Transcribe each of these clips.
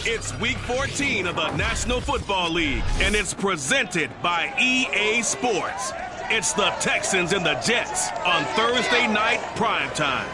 It's Week 14 of the National Football League, and it's presented by EA Sports. It's the Texans and the Jets on Thursday night primetime.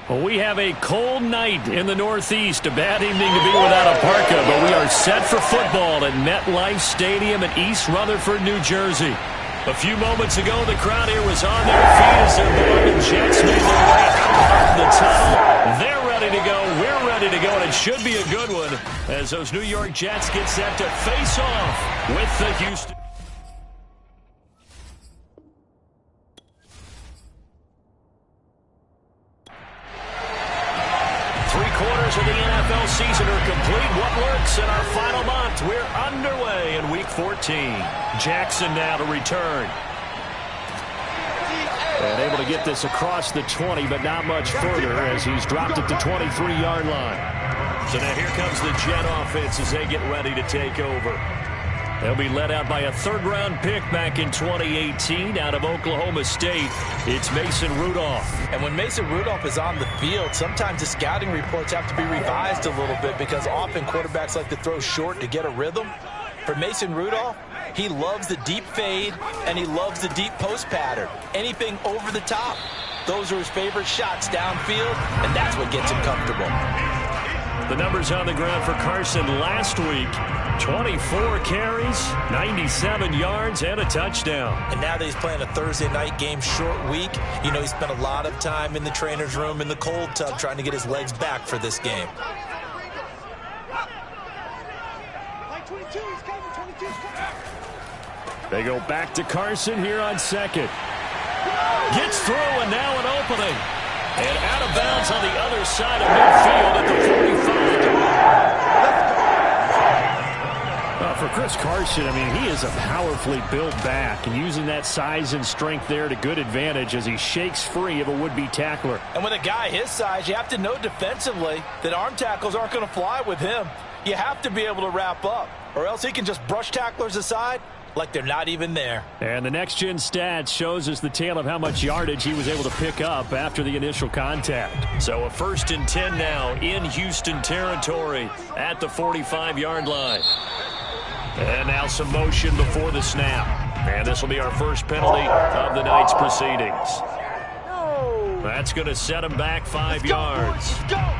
Well, we have a cold night in the Northeast. A bad evening to be without a parka, but we are set for football at MetLife Stadium in East Rutherford, New Jersey. A few moments ago, the crowd here was on their feet as their beloved Jets made their way out of the tunnel. They're ready to go. We're ready to go, and it should be a good one as those New York Jets get set to face off with the Houston. Three-quarters of the NFL season are complete. What works in our final month? We're underway in Week 14. Jackson now to return. And able to get this across the 20, but not much further as he's dropped at the 23-yard line. So now here comes the Jet offense as they get ready to take over. They'll be led out by a third-round pick back in 2018 out of Oklahoma State. It's Mason Rudolph. And when Mason Rudolph is on the field, sometimes the scouting reports have to be revised a little bit because often quarterbacks like to throw short to get a rhythm. For Mason Rudolph, he loves the deep fade and he loves the deep post pattern. Anything over the top, those are his favorite shots downfield, and that's what gets him comfortable. The numbers on the ground for Carson last week. 24 carries, 97 yards, and a touchdown. And now that he's playing a Thursday night game, short week, you know he spent a lot of time in the trainer's room in the cold tub trying to get his legs back for this game. They go back to Carson here on second. Gets through, and now an opening. And out of bounds on the other side of midfield at the 45. For Chris Carson, I mean, he is a powerfully built back, and using that size and strength there to good advantage as he shakes free of a would-be tackler. And with a guy his size, you have to know defensively that arm tackles aren't going to fly with him. You have to be able to wrap up, or else he can just brush tacklers aside like they're not even there. And the next-gen stats shows us the tale of how much yardage he was able to pick up after the initial contact. So a 1st and 10 now in Houston territory at the 45-yard line. And now some motion before the snap. And this will be our first penalty of the night's proceedings. That's going to set him back 5 yards. Let's go.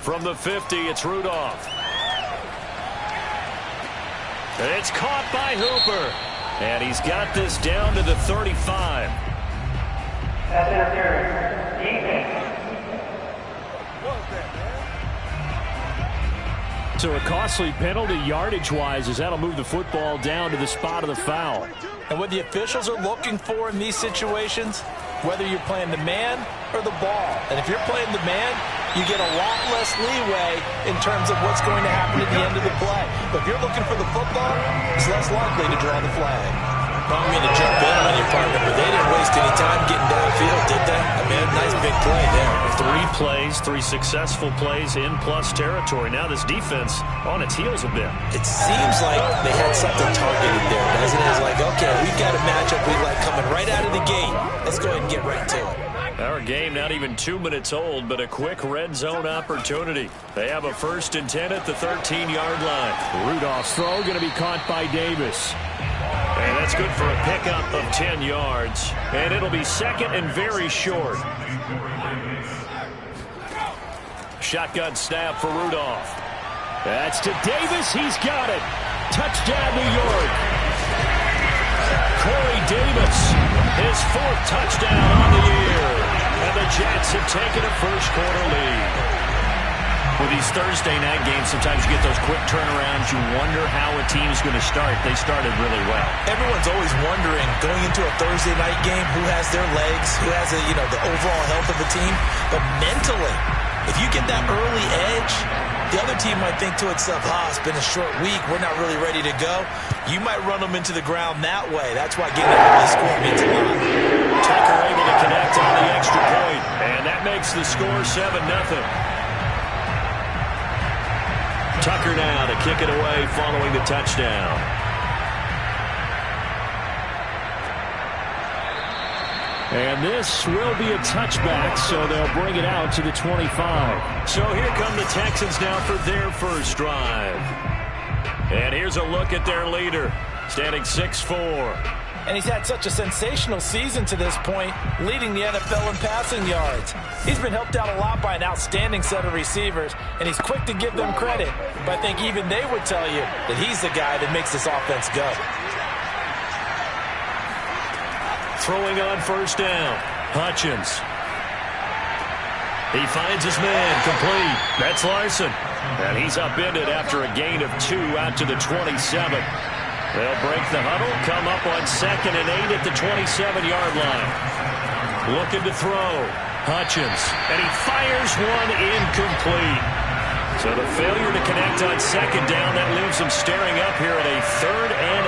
From the 50, it's Rudolph. It's caught by Hooper. And he's got this down to the 35. That's interference. So a costly penalty yardage-wise as that'll move the football down to the spot of the foul. And what the officials are looking for in these situations, whether you're playing the man or the ball. And if you're playing the man, you get a lot less leeway in terms of what's going to happen at the end of the play. But if you're looking for the football, it's less likely to draw the flag. I don't mean to jump in on your partner, but they didn't waste any time getting downfield, did they? I mean, a nice big play there. 3 plays, 3 successful plays in plus territory. Now this defense on its heels a bit. It seems like they had something targeted there, doesn't it? It's like, okay, we've got a matchup we like coming right out of the gate. Let's go ahead and get right to it. Our game not even 2 minutes old, but a quick red zone opportunity. They have a 1st and 10 at the 13-yard line. Rudolph's throw going to be caught by Davis. And that's good for a pickup of 10 yards. And it'll be second and very short. Shotgun snap for Rudolph. That's to Davis. He's got it. Touchdown, New York. Corey Davis, his 4th touchdown on the year. And the Jets have taken a first-quarter lead. With these Thursday night games, sometimes you get those quick turnarounds. You wonder how a team's going to start. They started really well. Everyone's always wondering, going into a Thursday night game, who has their legs, who has the overall health of the team. But mentally, if you get that early edge, The other team might think to itself, it's been a short week. We're not really ready to go. You might run them into the ground that way. That's why getting an early score means a lot. Tucker able to connect on the extra point, and that makes the score 7-0. Tucker now to kick it away following the touchdown. And this will be a touchback, so they'll bring it out to the 25. So here come the Texans now for their first drive. And here's a look at their leader, standing 6'4". And he's had such a sensational season to this point, leading the NFL in passing yards. He's been helped out a lot by an outstanding set of receivers, and he's quick to give them credit. But I think even they would tell you that he's the guy that makes this offense go. Throwing on first down, Hutchins. He finds his man, complete. That's Larson. And he's upended after a gain of 2 out to the 27. They'll break the huddle, come up on 2nd and 8 at the 27-yard line. Looking to throw, Hutchins. And he fires one incomplete. So the failure to connect on 2nd down, that leaves him staring up here at a 3rd and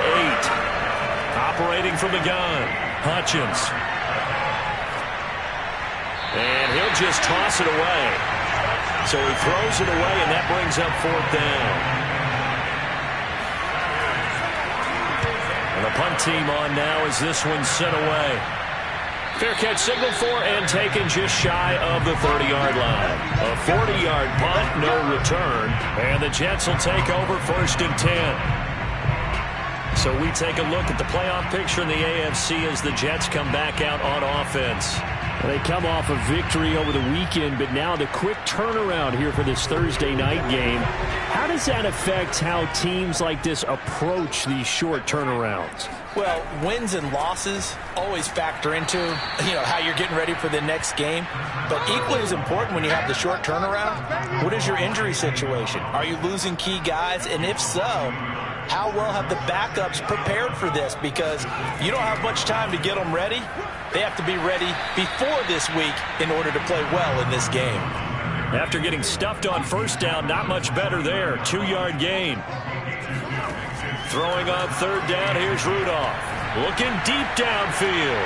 8. Operating from the gun, Hutchins. And he'll just toss it away. So he throws it away, and that brings up 4th down. And the punt team on now as this one's sent away. Fair catch signal for and taken just shy of the 30-yard line. A 40-yard punt, no return. And the Jets will take over 1st and 10. So we take a look at the playoff picture in the AFC as the Jets come back out on offense. They come off a victory over the weekend, but now the quick turnaround here for this Thursday night game. How does that affect how teams like this approach these short turnarounds? Well, wins and losses always factor into, how you're getting ready for the next game. But equally as important when you have the short turnaround, what is your injury situation? Are you losing key guys? And if so, how well have the backups prepared for this? Because you don't have much time to get them ready. They have to be ready before this week in order to play well in this game. After getting stuffed on first down, not much better there. 2-yard gain. Throwing on 3rd down, here's Rudolph. Looking deep downfield.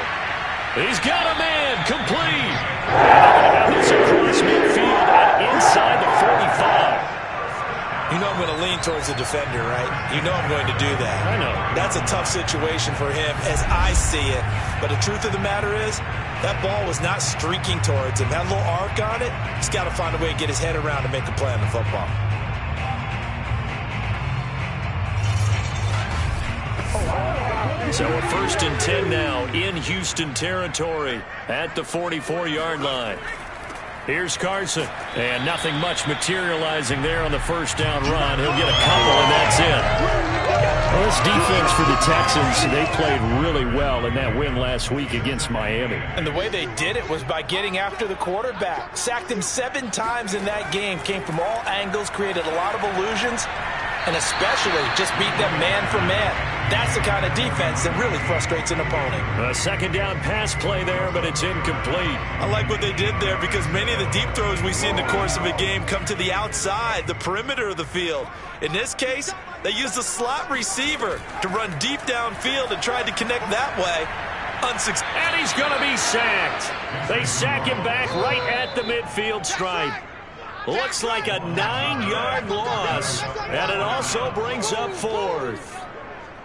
He's got a man, complete. And this across midfield and inside the 45. You know I'm going to lean towards the defender, right? You know I'm going to do that. I know. That's a tough situation for him as I see it. But the truth of the matter is, that ball was not streaking towards him. Had a little arc on it. He's got to find a way to get his head around and make a play on the football. So a 1st and 10 now in Houston territory at the 44-yard line. Here's Carson, and nothing much materializing there on the first down run. He'll get a couple, and that's it. Well, this defense for the Texans, they played really well in that win last week against Miami. And the way they did it was by getting after the quarterback. Sacked him 7 times in that game. Came from all angles, created a lot of illusions, and especially just beat them man for man. That's the kind of defense that really frustrates an opponent. A 2nd down pass play there, but it's incomplete. I like what they did there because many of the deep throws we see in the course of a game come to the outside, the perimeter of the field. In this case, they used a slot receiver to run deep downfield and tried to connect that way. Unsuccessful. And he's going to be sacked. They sack him back right at the midfield stripe. Looks like a 9-yard loss, and it also brings up 4th.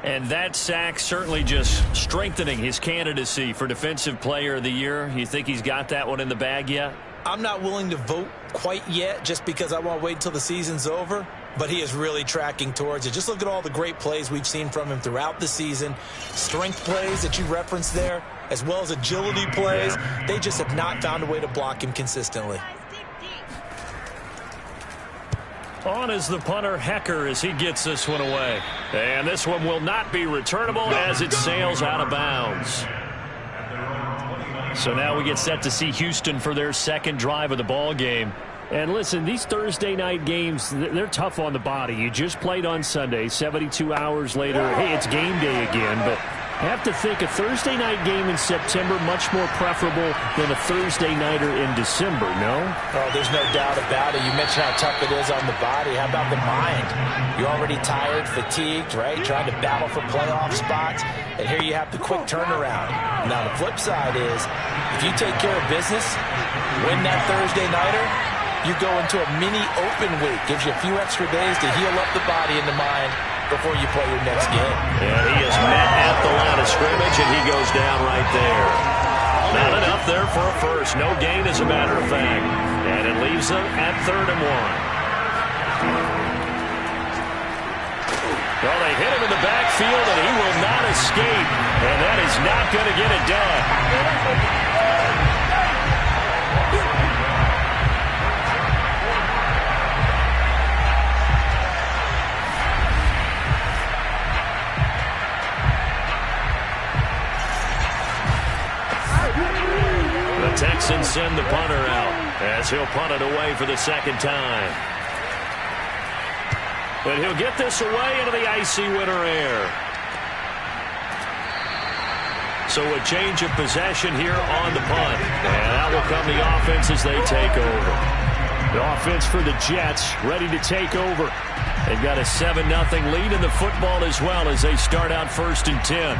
And that sack certainly just strengthening his candidacy for Defensive Player of the Year. You think he's got that one in the bag yet? I'm not willing to vote quite yet just because I want to wait until the season's over. But he is really tracking towards it. Just look at all the great plays we've seen from him throughout the season. Strength plays that you referenced there, as well as agility plays. Yeah. They just have not found a way to block him consistently. On is the punter, Hecker, as he gets this one away. And this one will not be returnable as it sails out of bounds. So now we get set to see Houston for their 2nd drive of the ball game. And listen, these Thursday night games, they're tough on the body. You just played on Sunday, 72 hours later. Hey, it's game day again, but I have to think a Thursday night game in September much more preferable than a Thursday nighter in December, no? Oh, there's no doubt about it. You mentioned how tough it is on the body. How about the mind? You're already tired, fatigued, right? Trying to battle for playoff spots. And here you have the quick turnaround. Now, the flip side is, if you take care of business, win that Thursday nighter, you go into a mini open week. Gives you a few extra days to heal up the body and the mind before you play your next game. And he is met at the line of scrimmage, and he goes down right there. Not enough there for a first. No gain, as a matter of fact. And it leaves them at 3rd and 1. Well, they hit him in the backfield, and he will not escape. And that is not going to get it done. Texans send the punter out as he'll punt it away for the second time. But he'll get this away into the icy winter air. So a change of possession here on the punt. And out will come the offense as they take over. The offense for the Jets ready to take over. They've got a 7-0 lead in the football as well as they start out 1st and 10.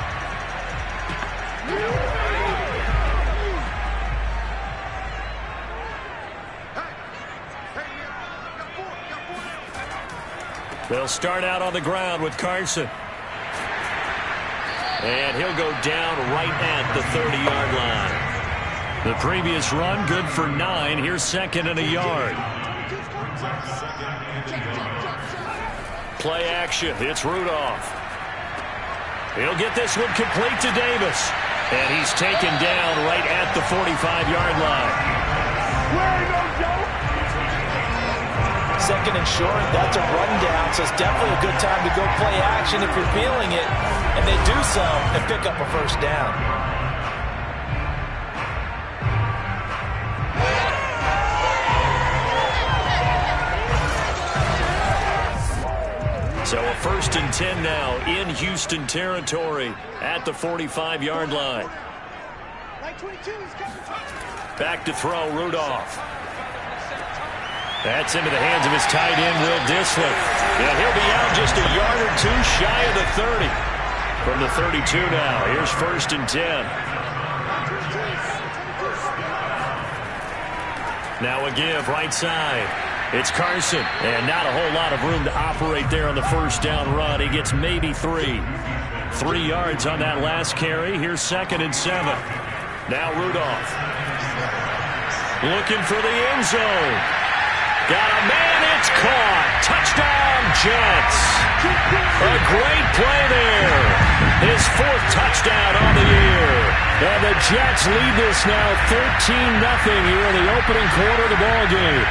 They'll start out on the ground with Carson. And he'll go down right at the 30-yard line. The previous run good for 9. Here's 2nd and a yard. Play action. It's Rudolph. He'll get this one complete to Davis. And he's taken down right at the 45-yard line. 2nd and short, that's a rundown, so it's definitely a good time to go play action if you're feeling it. And they do so and pick up a first down. So a 1st and 10 now in Houston territory at the 45-yard line. Back to throw, Rudolph. That's into the hands of his tight end, Will Dissly. And he'll be out just a yard or 2 shy of the 30. From the 32 now, here's 1st and 10. Now a give, right side. It's Carson, and not a whole lot of room to operate there on the first down run. He gets maybe 3. 3 yards on that last carry. Here's 2nd and 7. Now Rudolph. Looking for the end zone. Got a man, it's caught. Touchdown, Jets. A great play there. His 4th touchdown on the year. And the Jets lead this now 13-0 here in the opening quarter of the ball game.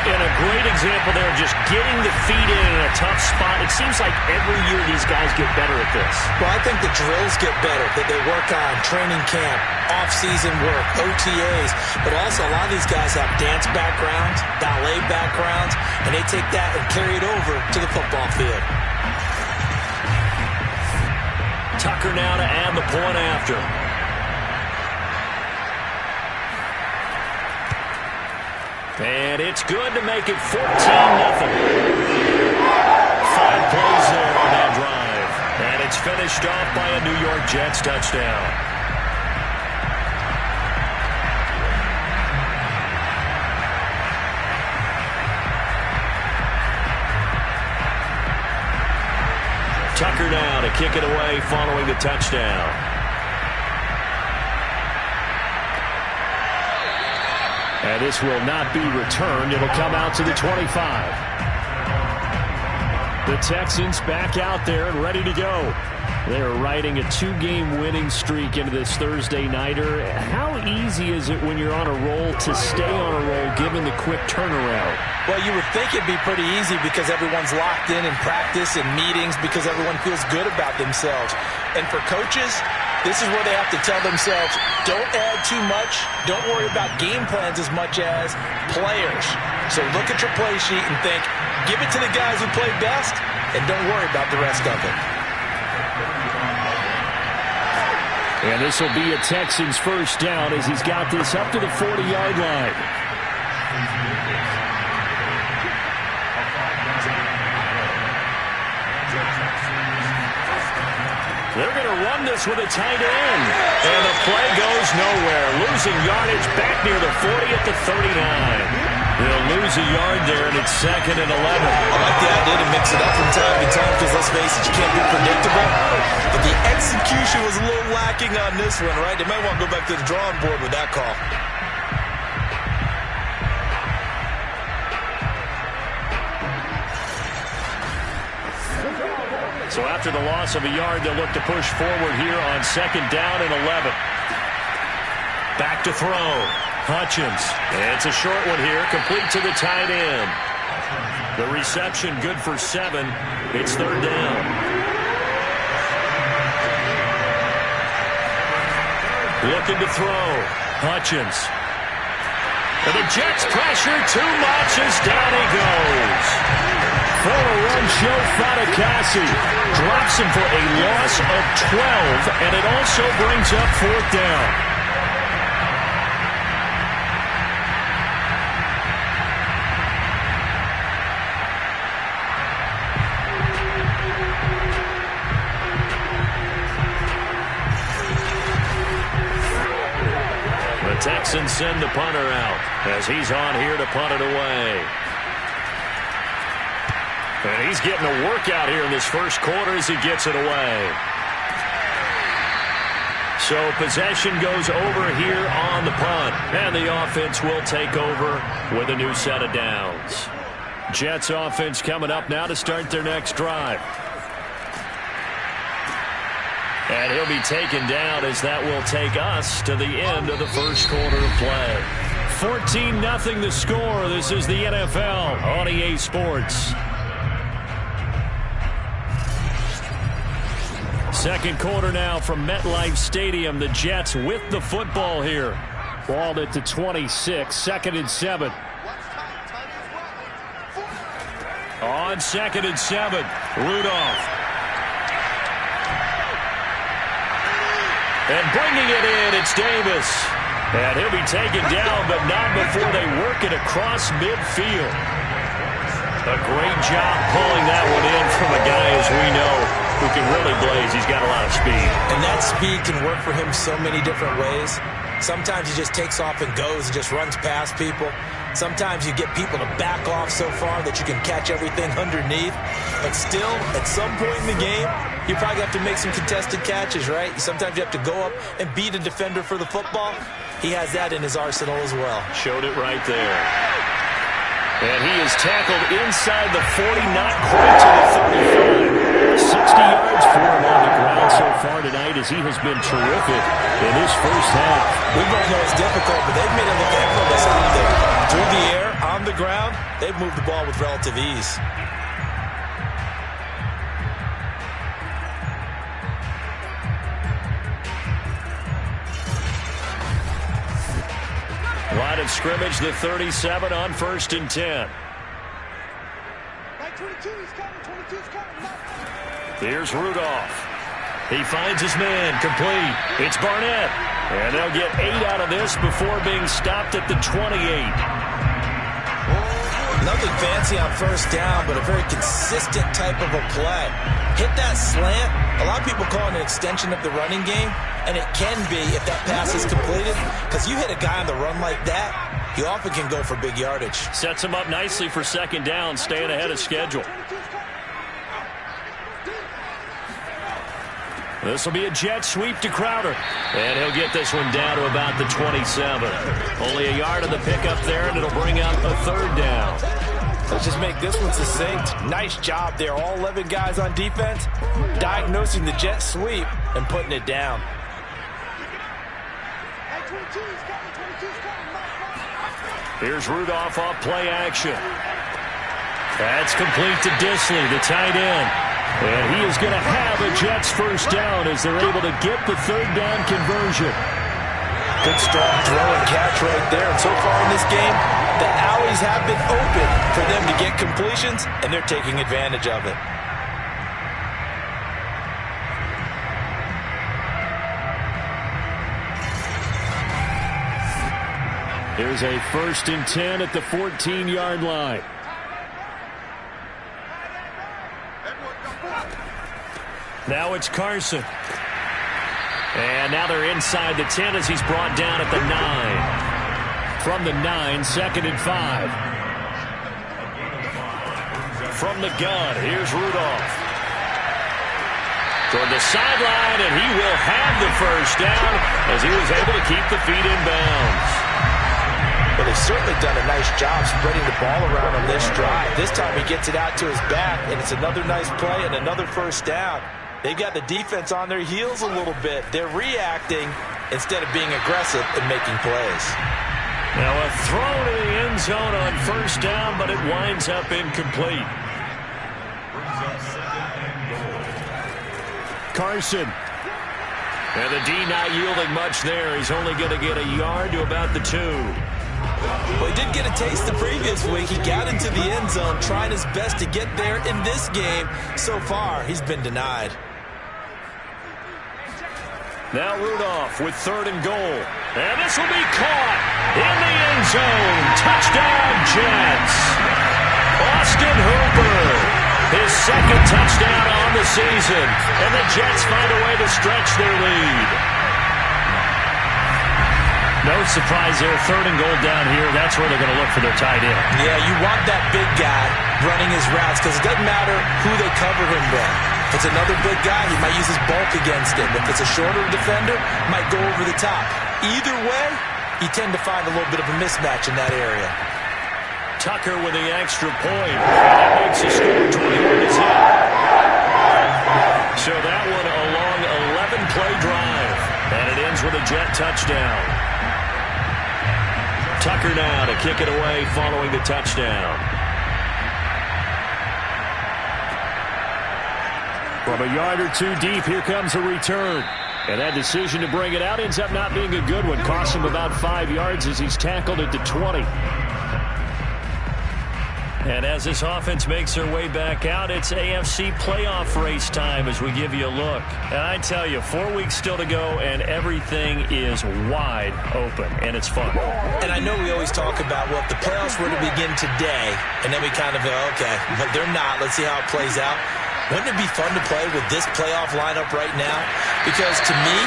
And a great example there, just getting the feet in a tough spot. It seems like every year these guys get better at this. Well, I think the drills get better that they work on, training camp, off-season work, OTAs. But also a lot of these guys have dance backgrounds, ballet backgrounds, and they take that and carry it over to the football field. Tucker now to add the point after. And it's good to make it 14-0. 5 plays there on that drive. And it's finished off by a New York Jets touchdown. Tucker now to kick it away following the touchdown. And this will not be returned. It'll come out to the 25. The Texans back out there and ready to go. They're riding a 2-game winning streak into this Thursday nighter. How easy is it when you're on a roll to stay on a roll given the quick turnaround? Well, you would think it'd be pretty easy because everyone's locked in practice and meetings because everyone feels good about themselves. And for coaches, this is where they have to tell themselves, don't add too much. Don't worry about game plans as much as players. So look at your play sheet and think, give it to the guys who play best, and don't worry about the rest of it. And this will be a Texans first down as he's got this up to the 40-yard line. They're going to run this with a tight end. And the play goes nowhere. Losing yardage back near the 40 at the 39. They'll lose a yard there, and it's 2nd and 11. I like the idea to mix it up from time to time because, let's face it, you can't be predictable. But the execution was a little lacking on this one, right? They might want to go back to the drawing board with that call. So after the loss of a yard, they'll look to push forward here on 2nd down and 11. Back to throw. Hutchins. It's a short one here, complete to the tight end. The reception good for 7. It's 3rd down. Looking to throw. Hutchins. And the Jets pressure too much as down he goes. For a run, Joe Fatukasi drops him for a loss of 12, and it also brings up 4th down. The Texans send the punter out as he's on here to punt it away. And he's getting a workout here in this first quarter as he gets it away. So possession goes over here on the punt. And the offense will take over with a new set of downs. Jets offense coming up now to start their next drive. And he'll be taken down as that will take us to the end of the first quarter of play. 14-0 the score. This is the NFL on EA Sports. Second quarter now from MetLife Stadium. The Jets with the football here. Balled it to 26. 2nd and 7. On 2nd and 7. Rudolph. And bringing it in, it's Davis. And he'll be taken down, but not before they work it across midfield. A great job pulling that one in from a guy, as we know, who can really blaze. He's got a lot of speed. And that speed can work for him so many different ways. Sometimes he just takes off and goes and just runs past people. Sometimes you get people to back off so far that you can catch everything underneath. But still, at some point in the game, you probably have to make some contested catches, right? Sometimes you have to go up and beat a defender for the football. He has that in his arsenal as well. Showed it right there. And he is tackled inside the 40, not quite to the 35. 60 yards for him on the ground so far tonight as he has been terrific in his first half. We both know it's difficult, but they've made it look effortless out there. Through the air, on the ground, they've moved the ball with relative ease. Line of scrimmage, the 37 on 1st and 10. Here's Rudolph. He finds his man, complete. It's Barnett. And they'll get 8 out of this before being stopped at the 28. Nothing fancy on first down, but a very consistent type of a play. Hit that slant. A lot of people call it an extension of the running game, and it can be if that pass is completed, because you hit a guy on the run like that, you often can go for big yardage. Sets him up nicely for 2nd down, staying ahead of schedule. This will be a jet sweep to Crowder. And he'll get this one down to about the 27. Only a yard of the pickup there, and it'll bring up a 3rd down. Let's just make this one succinct. Nice job there. All 11 guys on defense diagnosing the jet sweep and putting it down. Here's Rudolph off play action. That's complete to Disley, the tight end. And he is going to have a Jets first down as they're able to get the 3rd down conversion. Good strong throw and catch right there. And so far in this game, the alleys have been open for them to get completions, and they're taking advantage of it. Here's a 1st and 10 at the 14-yard line. Now it's Carson. And now they're inside the 10 as he's brought down at the 9. From the 9, 2nd and 5. From the gun, here's Rudolph. Toward the sideline, and he will have the 1st down as he was able to keep the feet in bounds. Well, they've certainly done a nice job spreading the ball around on this drive. This time he gets it out to his back, and it's another nice play and another 1st down. They've got the defense on their heels a little bit. They're reacting instead of being aggressive and making plays. Now a throw to the end zone on 1st down, but it winds up incomplete. Carson. And the D not yielding much there. He's only going to get a yard to about the 2. Well, he did get a taste the previous week. He got into the end zone, trying his best to get there in this game. So far, he's been denied. Now Rudolph with 3rd and goal. And this will be caught in the end zone. Touchdown, Jets. Austin Hooper, his 2nd touchdown on the season. And the Jets find a way to stretch their lead. No surprise there, 3rd and goal down here. That's where they're going to look for their tight end. Yeah, you want that big guy running his routes because it doesn't matter who they cover him with. If it's another big guy, he might use his bulk against him. If it's a shorter defender, might go over the top. Either way, you tend to find a little bit of a mismatch in that area. Tucker with the extra point. That makes the score 21-0. So that one a long 11-play drive. And it ends with a Jet touchdown. Tucker now to kick it away following the touchdown. From a yard or 2 deep, here comes a return. And that decision to bring it out ends up not being a good one. Costs him about 5 yards as he's tackled at the 20. And as this offense makes their way back out, it's AFC playoff race time as we give you a look. And I tell you, 4 weeks still to go, and everything is wide open, and it's fun. And I know we always talk about, well, if the playoffs were to begin today, and then we kind of go, okay, but they're not. Let's see how it plays out. Wouldn't it be fun to play with this playoff lineup right now? Because to me,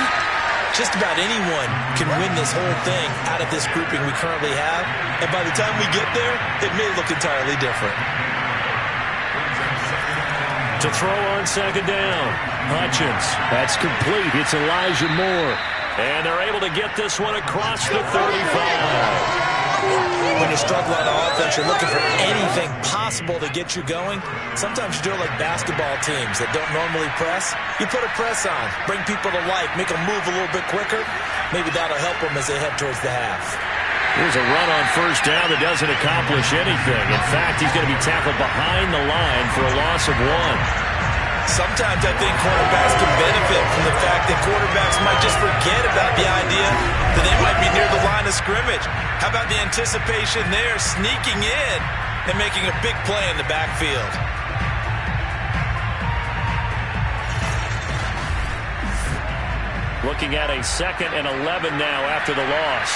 just about anyone can win this whole thing out of this grouping we currently have. And by the time we get there, it may look entirely different. To throw on 2nd down, Hutchins. That's complete. It's Elijah Moore. And they're able to get this one across the 35. When you struggle on offense, you're looking for anything possible to get you going. Sometimes you do it like basketball teams that don't normally press. You put a press on, bring people to life, make them move a little bit quicker. Maybe that'll help them as they head towards the half. Here's a run on 1st down that doesn't accomplish anything. In fact, he's going to be tackled behind the line for a loss of 1. Sometimes I think quarterbacks can benefit from the fact that quarterbacks might just forget about the idea that they might be near the line of scrimmage. How about the anticipation there, sneaking in and making a big play in the backfield? Looking at a 2nd and 11 now after the loss.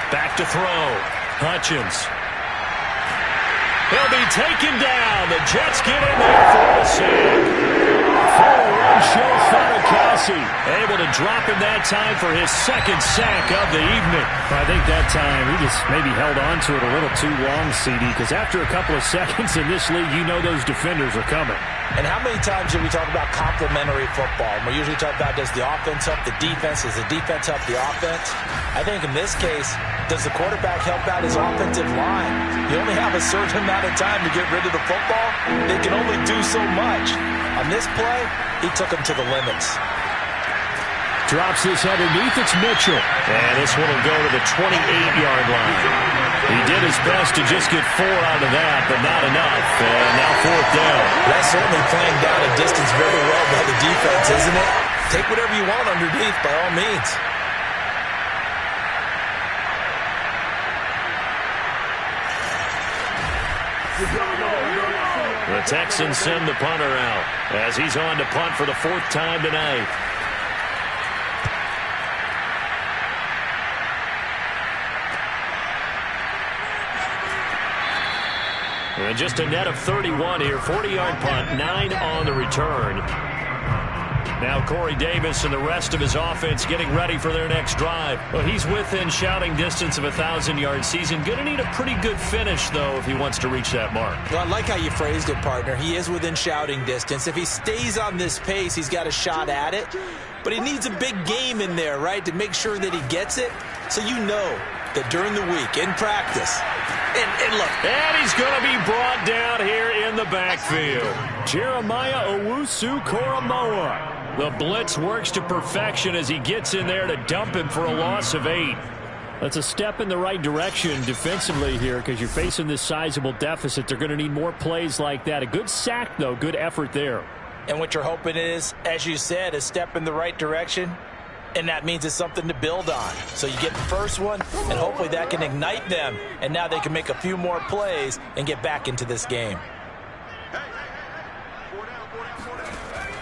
Back to throw. Hutchins. He'll be taken down. The Jets get in there for the sack. Full-run show Fatukasi. Able to drop him that time for his 2nd sack of the evening. I think that time he just maybe held on to it a little too long, CD, because after a couple of seconds in this league, you know those defenders are coming. And how many times do we talk about complementary football? And we usually talk about, does the offense help the defense? Does the defense help the offense? I think in this case, does the quarterback help out his offensive line? You only have a certain amount of time to get rid of the football. They can only do so much. On this play, he took him to the limits. Drops this underneath. It's Mitchell. And this one will go to the 28-yard line. He did his best to just get 4 out of that, but not enough. And now 4th down. That's certainly playing down a distance very well by the defense, isn't it? Take whatever you want underneath, by all means. The Texans send the punter out as he's on to punt for the 4th time tonight. And just a net of 31 here. 40-yard punt, 9 on the return. Now Corey Davis and the rest of his offense getting ready for their next drive. Well, he's within shouting distance of a 1,000-yard season. Going to need a pretty good finish, though, if he wants to reach that mark. Well, I like how you phrased it, partner. He is within shouting distance. If he stays on this pace, he's got a shot at it. But he needs a big game in there, right, to make sure that he gets it. So you know that during the week, in practice, and look. And he's going to be brought down here in the backfield. Jeremiah Owusu-Koramoah. The blitz works to perfection as he gets in there to dump him for a loss of 8. That's a step in the right direction defensively here because you're facing this sizable deficit. They're going to need more plays like that. A good sack, though. Good effort there. And what you're hoping is, as you said, a step in the right direction. And that means it's something to build on. So you get the first one, and hopefully that can ignite them. And now they can make a few more plays and get back into this game.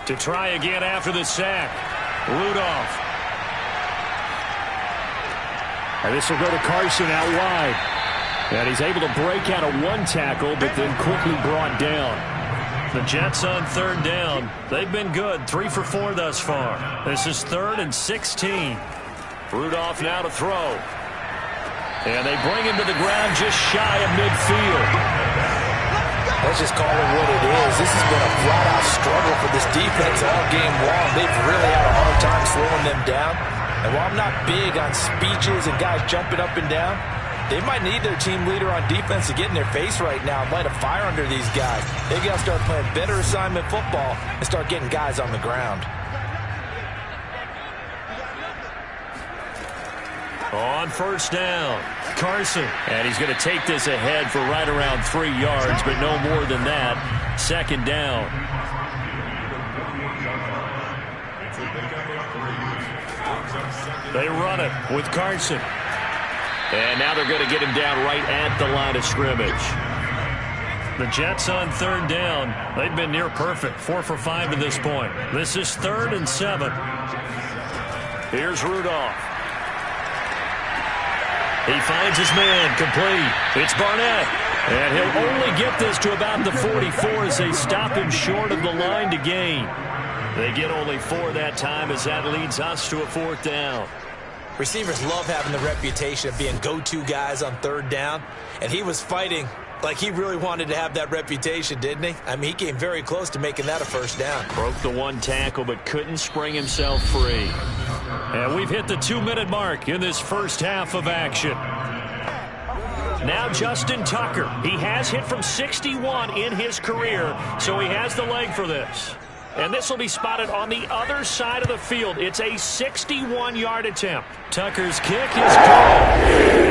To try again after the sack, Rudolph. And this will go to Carson out wide. And he's able to break out of one tackle, but then quickly brought down. The Jets on third down. They've been good, 3 for 4 thus far. This is 3rd and 16. Rudolph now to throw. And they bring him to the ground just shy of midfield. Let's just call it what it is. This has been a flat-out struggle for this defense all game long. They've really had a hard time slowing them down. And while I'm not big on speeches and guys jumping up and down, they might need their team leader on defense to get in their face right now and light a fire under these guys. They've got to start playing better assignment football and start getting guys on the ground. On first down, Carson. And he's going to take this ahead for right around 3 yards, but no more than that. 2nd down. They run it with Carson. And now they're going to get him down right at the line of scrimmage. The Jets on third down. They've been near perfect. 4 for 5 to this point. This is 3rd and 7. Here's Rudolph. He finds his man, complete. It's Barnett. And he'll only get this to about the 44 as they stop him short of the line to gain. They get only 4 that time as that leads us to a 4th down. Receivers love having the reputation of being go-to guys on third down. And he was fighting like he really wanted to have that reputation, didn't he? I mean, he came very close to making that a first down. Broke the one tackle but couldn't spring himself free. And we've hit the 2-minute mark in this first half of action. Now Justin Tucker. He has hit from 61 in his career, so he has the leg for this. And this will be spotted on the other side of the field. It's a 61-yard attempt. Tucker's kick is good.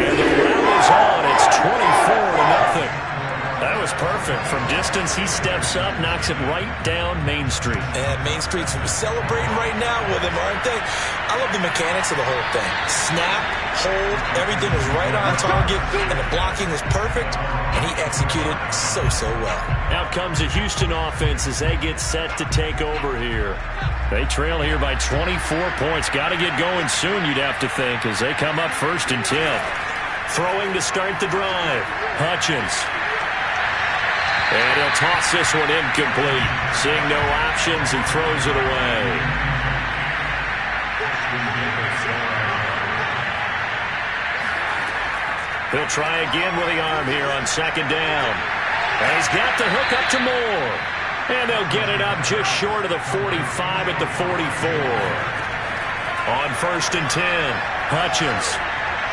And the route is on. It's 24-0. That was perfect. From distance, he steps up, knocks it right down Main Street. And Main Street's celebrating right now with him, aren't they? I love the mechanics of the whole thing. Snap, hold, everything was right on target, and the blocking was perfect, and he executed so well. Out comes the Houston offense as they get set to take over here. They trail here by 24 points. Got to get going soon, you'd have to think, as they come up 1st and 10. Throwing to start the drive. Hutchins. And he'll toss this one incomplete. Seeing no options, he throws it away. He'll try again with the arm here on 2nd down. And he's got the hook up to Moore. And they'll get it up just short of the 45 at the 44. On 1st and 10, Hutchins.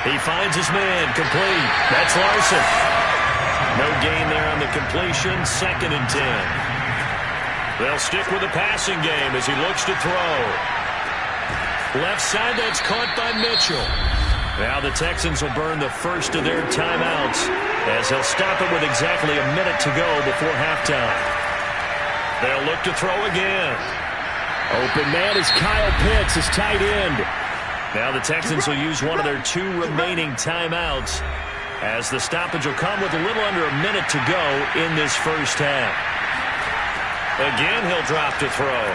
He finds his man, complete. That's Larson. No gain there on the completion, 2nd and 10. They'll stick with the passing game as he looks to throw. Left side, that's caught by Mitchell. Now the Texans will burn the first of their timeouts as they'll stop it with exactly a minute to go before halftime. They'll look to throw again. Open man is Kyle Pitts, his tight end. Now the Texans will use one of their 2 remaining timeouts as the stoppage will come with a little under a minute to go in this first half. Again, he'll drop to throw.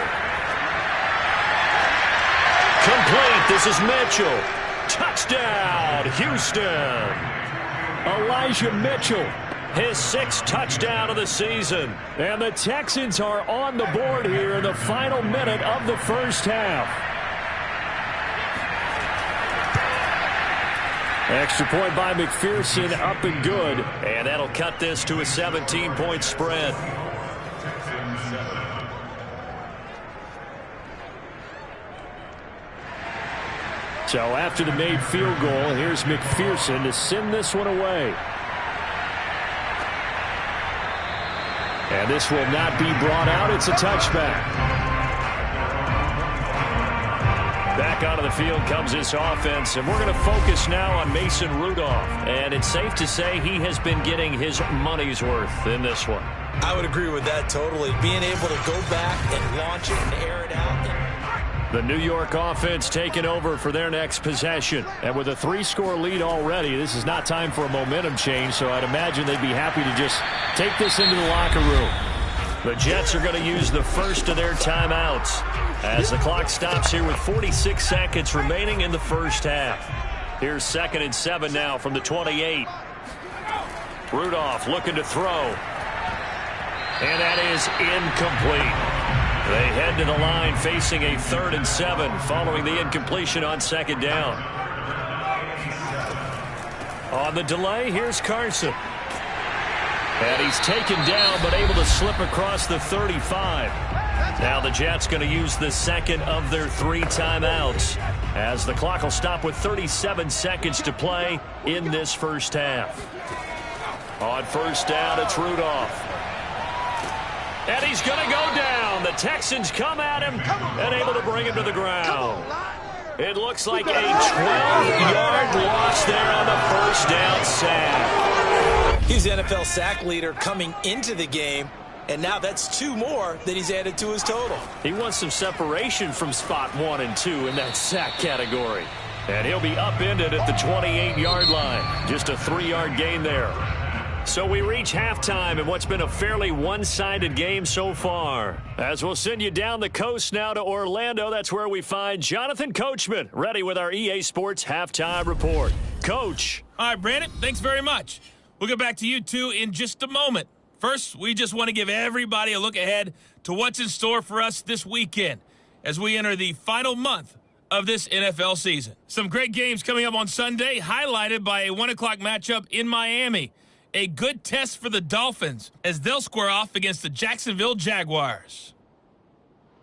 Complete. This is Mitchell. Touchdown, Houston. Elijah Mitchell his 6th touchdown of the season. And the Texans are on the board here in the final minute of the first half. Extra point by McPherson, up and good. And that'll cut this to a 17-point spread. So after the made field goal, here's McPherson to send this one away. And this will not be brought out. It's a touchback. Back onto the field comes this offense, and we're going to focus now on Mason Rudolph. And it's safe to say he has been getting his money's worth in this one. I would agree with that totally. Being able to go back and launch it and air it out. The New York offense taking over for their next possession. And with a 3-score lead already, this is not time for a momentum change, so I'd imagine they'd be happy to just take this into the locker room. The Jets are going to use the first of their timeouts as the clock stops here with 46 seconds remaining in the first half. Here's 2nd and 7 now from the 28. Rudolph looking to throw. And that is incomplete. They head to the line facing a 3rd and 7 following the incompletion on 2nd down. On the delay, here's Carson. And he's taken down but able to slip across the 35. Now the Jets going to use the 2nd of their 3 timeouts as the clock will stop with 37 seconds to play in this first half. On 1st down, it's Rudolph. And he's going to go down. The Texans come at him and able to bring him to the ground. It looks like a 12-yard loss there on the 1st down sack. He's the NFL sack leader coming into the game, and now that's 2 more that he's added to his total. He wants some separation from spot 1 and 2 in that sack category. And he'll be upended at the 28-yard line. Just a 3-yard gain there. So we reach halftime in what's been a fairly one-sided game so far. As we'll send you down the coast now to Orlando, that's where we find Jonathan Coachman, ready with our EA Sports Halftime Report. Coach. All right, Brandon, thanks very much. We'll get back to you two in just a moment. First, we just want to give everybody a look ahead to what's in store for us this weekend as we enter the final month of this NFL season. Some great games coming up on Sunday, highlighted by a 1 o'clock matchup in Miami. A good test for the Dolphins as they'll square off against the Jacksonville Jaguars.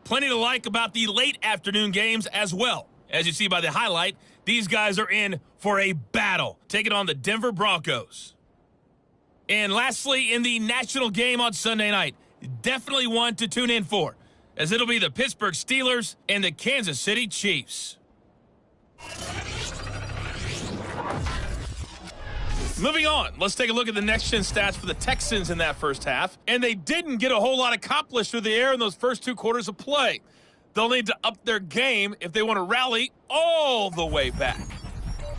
Plenty to like about the late afternoon games as well. As you see by the highlight, these guys are in for a battle, taking on the Denver Broncos. And lastly, in the national game on Sunday night, definitely one to tune in for, as it'll be the Pittsburgh Steelers and the Kansas City Chiefs. Moving on, let's take a look at the next-gen stats for the Texans in that first half. And they didn't get a whole lot accomplished through the air in those first 2 quarters of play. They'll need to up their game if they want to rally all the way back.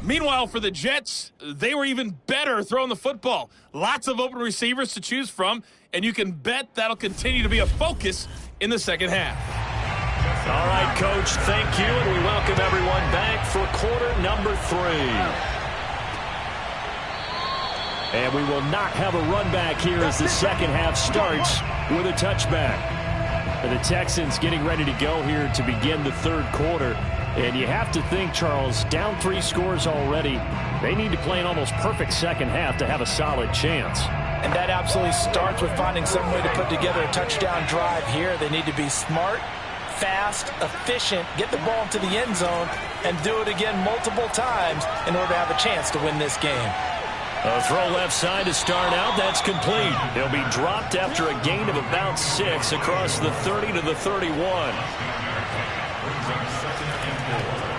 Meanwhile, for the Jets, they were even better throwing the football. Lots of open receivers to choose from, and you can bet that'll continue to be a focus in the second half. All right, Coach, thank you, and we welcome everyone back for quarter number 3. And we will not have a run back here as the second half starts with a touchback. And the Texans getting ready to go here to begin the 3rd quarter. And you have to think, Charles, down 3 scores already. They need to play an almost perfect second half to have a solid chance. And that absolutely starts with finding some way to put together a touchdown drive here. They need to be smart, fast, efficient, get the ball into the end zone, and do it again multiple times in order to have a chance to win this game. A throw left side to start out. That's complete. He'll be dropped after a gain of about 6 across the 30 to the 31.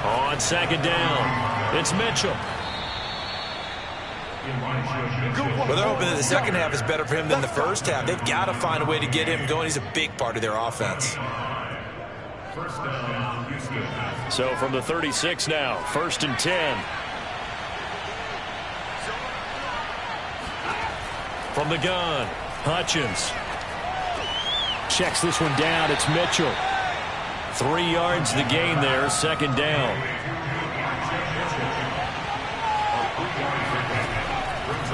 On 2nd down, it's Mitchell. Well, they're hoping that the second half is better for him than the first half. They've got to find a way to get him going. He's a big part of their offense. So from the 36 now, 1st and 10. From the gun, Hutchins. Checks this one down. It's Mitchell. 3 yards the gain there, 2nd down.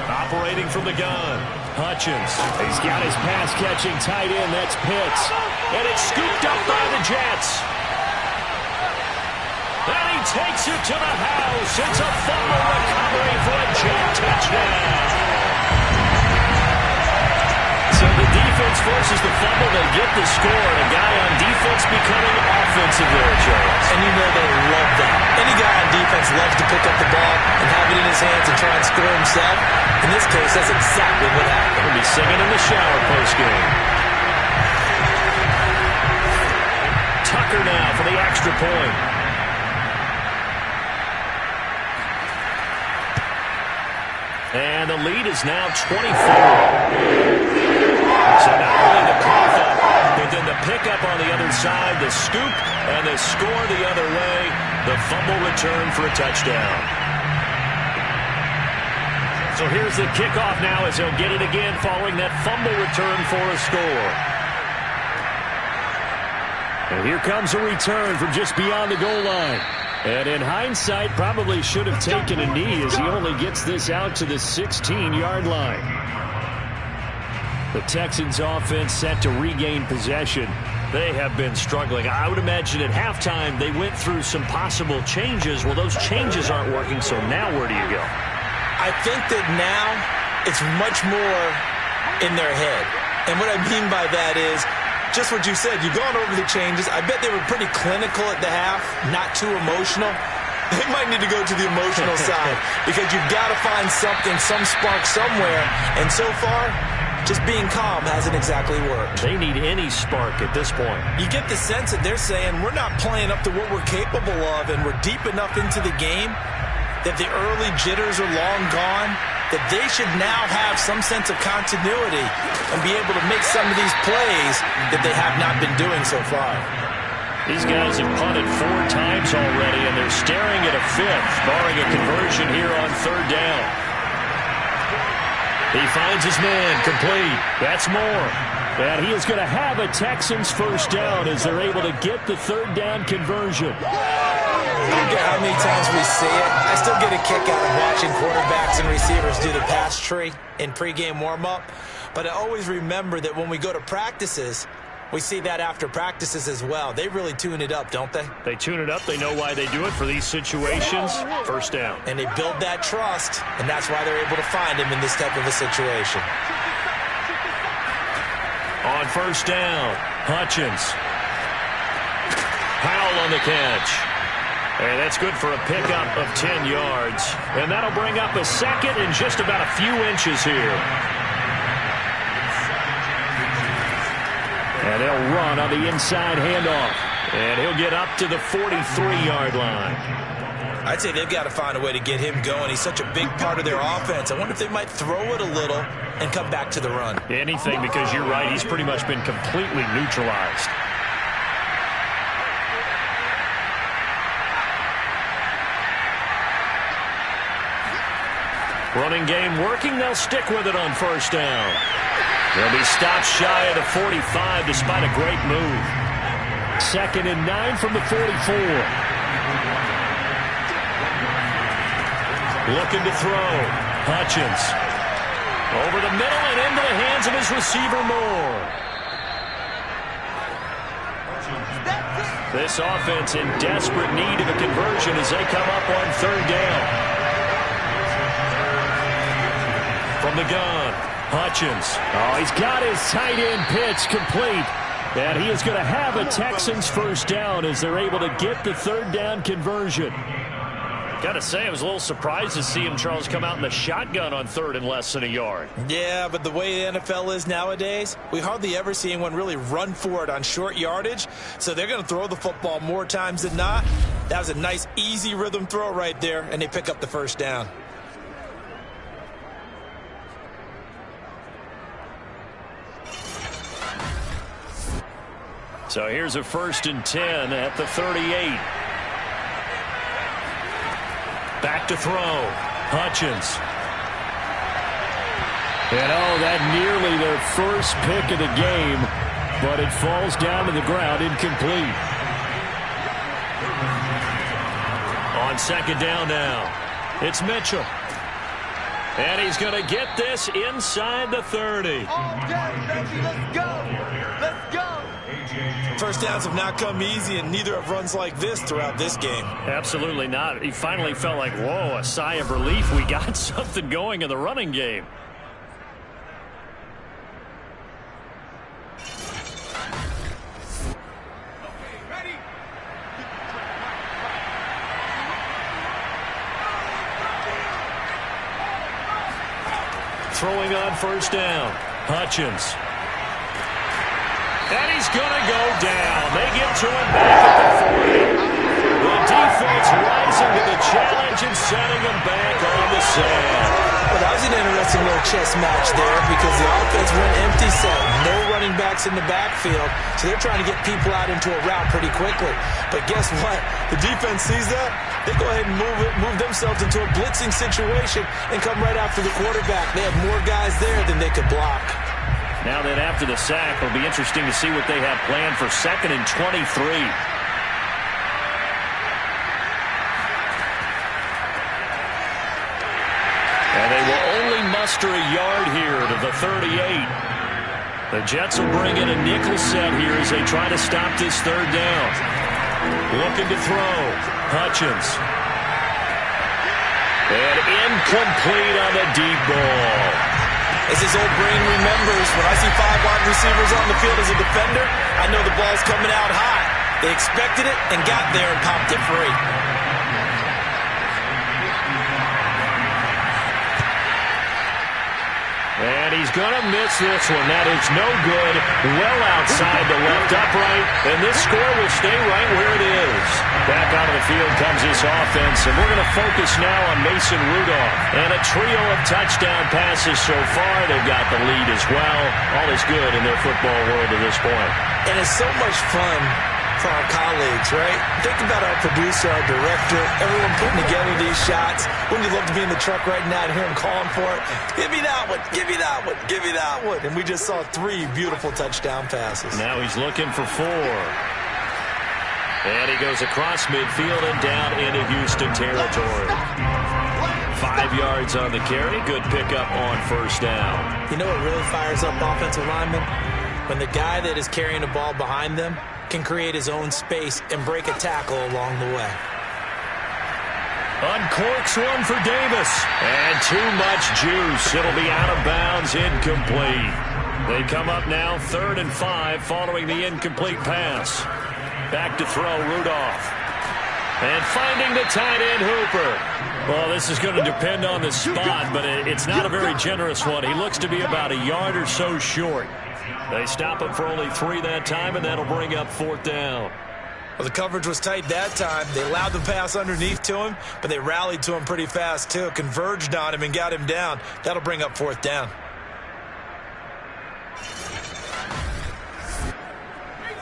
Operating from the gun, Hutchins. He's got his pass-catching tight end. That's Pitts. And it's scooped up by the Jets. And he takes it to the house. It's a fumble recovery for a Jet touchdown. So the defense forces the fumble. They get the score. And a guy on defense becoming offensive there, Jones. And you know they love that. Any guy on defense loves to pick up the ball and have it in his hands and try and score himself. In this case, that's exactly what happened. He'll be singing in the shower post-game. Tucker now for the extra point. And the lead is now 24. So not only the cough up, but then the pickup on the other side, the scoop, and the score the other way. The fumble return for a touchdown. So here's the kickoff now as they'll get it again following that fumble return for a score. And here comes a return from just beyond the goal line. And in hindsight, probably should have taken a knee as he only gets this out to the 16-yard line. The Texans offense set to regain possession. They have been struggling. I would imagine at halftime they went through some possible changes. Well, those changes aren't working, so now where do you go? I think that now it's much more in their head. And what I mean by that is just what you said. You've gone over the changes. I bet they were pretty clinical at the half, not too emotional. They might need to go to the emotional side because you've got to find something, some spark somewhere. And so far, just being calm hasn't exactly worked. They need any spark at this point. You get the sense that they're saying we're not playing up to what we're capable of and we're deep enough into the game that the early jitters are long gone, that they should now have some sense of continuity and be able to make some of these plays that they have not been doing so far. These guys have punted 4 times already, and they're staring at a 5th, barring a conversion here on 3rd down. He finds his man, complete. That's more. And he is going to have a Texans first down as they're able to get the 3rd down conversion. I don't care how many times we see it. I still get a kick out of watching quarterbacks and receivers do the pass tree in pregame warm-up. But I always remember that when we go to practices, we see that after practices as well. They really tune it up, don't they? They tune it up. They know why they do it for these situations. First down. And they build that trust, and that's why they're able to find him in this type of a situation. On first down, Hutchins. Powell on the catch. And that's good for a pickup of 10 yards. And that'll bring up a second and just about a few inches here. And they'll run on the inside handoff. And he'll get up to the 43-yard line. I'd say they've got to find a way to get him going. He's such a big part of their offense. I wonder if they might throw it a little and come back to the run. Anything, because you're right. He's pretty much been completely neutralized. Running game working. They'll stick with it on first down. They'll be stopped shy of the 45 despite a great move. 2nd and 9 from the 44. Looking to throw. Hutchins. Over the middle and into the hands of his receiver Moore. This offense in desperate need of a conversion as they come up on 3rd down. From the gun, Hutchins. Oh, he's got his tight end pitch complete. And he is going to have a Texans first down as they're able to get the 3rd down conversion. Got to say, I was a little surprised to see him, Charles, come out in the shotgun on 3rd and less than a yard. Yeah, but the way the NFL is nowadays, we hardly ever see anyone really run for it on short yardage. So they're going to throw the football more times than not. That was a nice, easy rhythm throw right there, and they pick up the first down. So here's a 1st and 10 at the 38. Back to throw. Hutchins. And that nearly their first pick of the game, but it falls down to the ground incomplete. On 2nd down now, it's Mitchell. And he's going to get this inside the 30. Okay, baby, let's go. Let's go. First downs have not come easy, and neither have runs like this throughout this game. Absolutely not. He finally felt like, whoa, a sigh of relief. We got something going in the running game. Throwing on first down. Hutchins. And he's going to go down. They get to him back at the 40. The defense rising to the challenge and setting him back on the sand. Well, that was an interesting little chess match there because the offense went empty set. No running backs in the backfield, so they're trying to get people out into a route pretty quickly. But guess what? The defense sees that. They go ahead and move themselves into a blitzing situation and come right after the quarterback. They have more guys there than they could block. Now that after the sack, it'll be interesting to see what they have planned for 2nd and 23. And they will only muster a yard here to the 38. The Jets will bring in a nickel set here as they try to stop this third down. Looking to throw. Hutchins. And incomplete on the deep ball. As his old brain remembers, when I see 5 wide receivers on the field as a defender, I know the ball's coming out high. They expected it and got there and popped it free. And he's going to miss this one. That is no good. Well outside the left upright. And this score will stay right where it is. Back out of the field comes this offense. And we're going to focus now on Mason Rudolph. And a trio of touchdown passes so far. They've got the lead as well. All is good in their football world at this point. And it's so much fun for our colleagues, right? Think about our producer, our director, everyone putting together these shots. Wouldn't you love to be in the truck right now and hear him calling for it? Give me that one, give me that one, give me that one. And we just saw 3 beautiful touchdown passes. Now he's looking for 4. And he goes across midfield and down into Houston territory. 5 yards on the carry. Good pickup on first down. You know what really fires up offensive linemen? When the guy that is carrying the ball behind them can create his own space and break a tackle along the way. Uncorks one for Davis. And too much juice. It'll be out of bounds, incomplete. They come up now 3rd and 5 following the incomplete pass. Back to throw, Rudolph. And finding the tight end, Hooper. Well, this is going to depend on the spot, but it's not a very generous one. He looks to be about a yard or so short. They stop him for only 3 that time, and that'll bring up 4th down. Well, the coverage was tight that time. They allowed the pass underneath to him, but they rallied to him pretty fast, too. Converged on him and got him down. That'll bring up 4th down.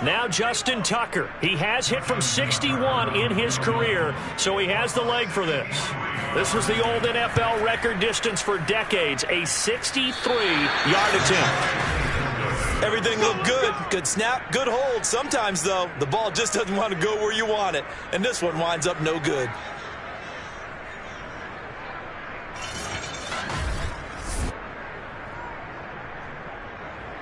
Now Justin Tucker. He has hit from 61 in his career, so he has the leg for this. This was the old NFL record distance for decades, a 63-yard attempt. Everything looked good. Good snap, good hold. Sometimes, though, the ball just doesn't want to go where you want it. And this one winds up no good.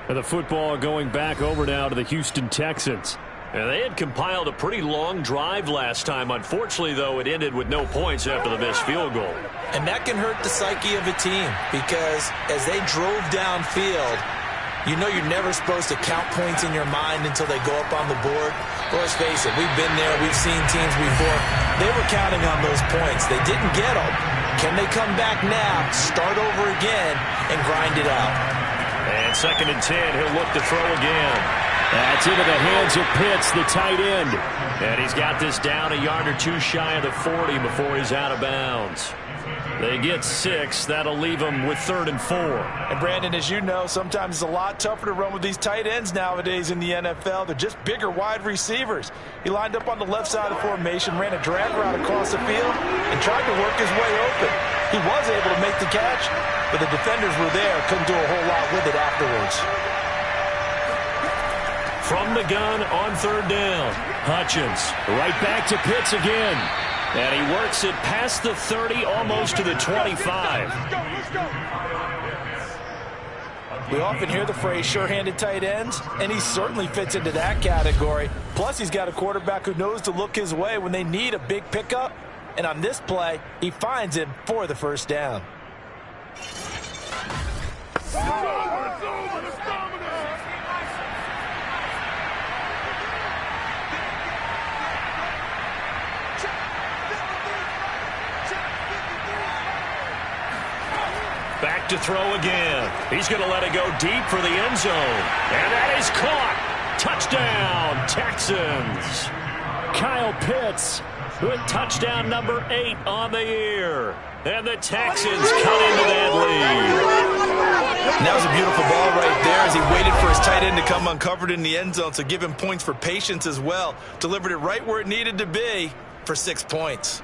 And the football going back over now to the Houston Texans. And they had compiled a pretty long drive last time. Unfortunately, though, it ended with no points after the missed field goal. And that can hurt the psyche of a team because as they drove downfield, you know you're never supposed to count points in your mind until they go up on the board. But let's face it, we've been there. We've seen teams before. They were counting on those points. They didn't get them. Can they come back now, start over again, and grind it out? And 2nd and 10, he'll look to throw again. That's into the hands of Pitts, the tight end. And he's got this down a yard or 2 shy of the 40 before he's out of bounds. They get 6. That'll leave them with 3rd and 4. And, Brandon, as you know, sometimes it's a lot tougher to run with these tight ends nowadays in the NFL. They're just bigger wide receivers. He lined up on the left side of the formation, ran a drag route across the field, and tried to work his way open. He was able to make the catch, but the defenders were there, couldn't do a whole lot with it afterwards. From the gun on 3rd down, Hutchins right back to Pitts again. And he works it past the 30, almost to the 25. We often hear the phrase sure-handed tight ends, and he certainly fits into that category. Plus, he's got a quarterback who knows to look his way when they need a big pickup. And on this play, he finds him for the first down. Back to throw again. He's going to let it go deep for the end zone. And that is caught. Touchdown, Texans. Kyle Pitts with touchdown number 8 on the year. And the Texans cut into that lead. And that was a beautiful ball right there as he waited for his tight end to come uncovered in the end zone, so give him points for patience as well. Delivered it right where it needed to be for 6 points.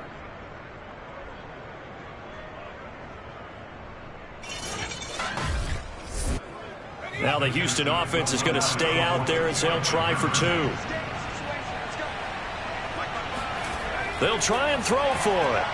Now the Houston offense is going to stay out there as they'll try for 2. They'll try and throw for it.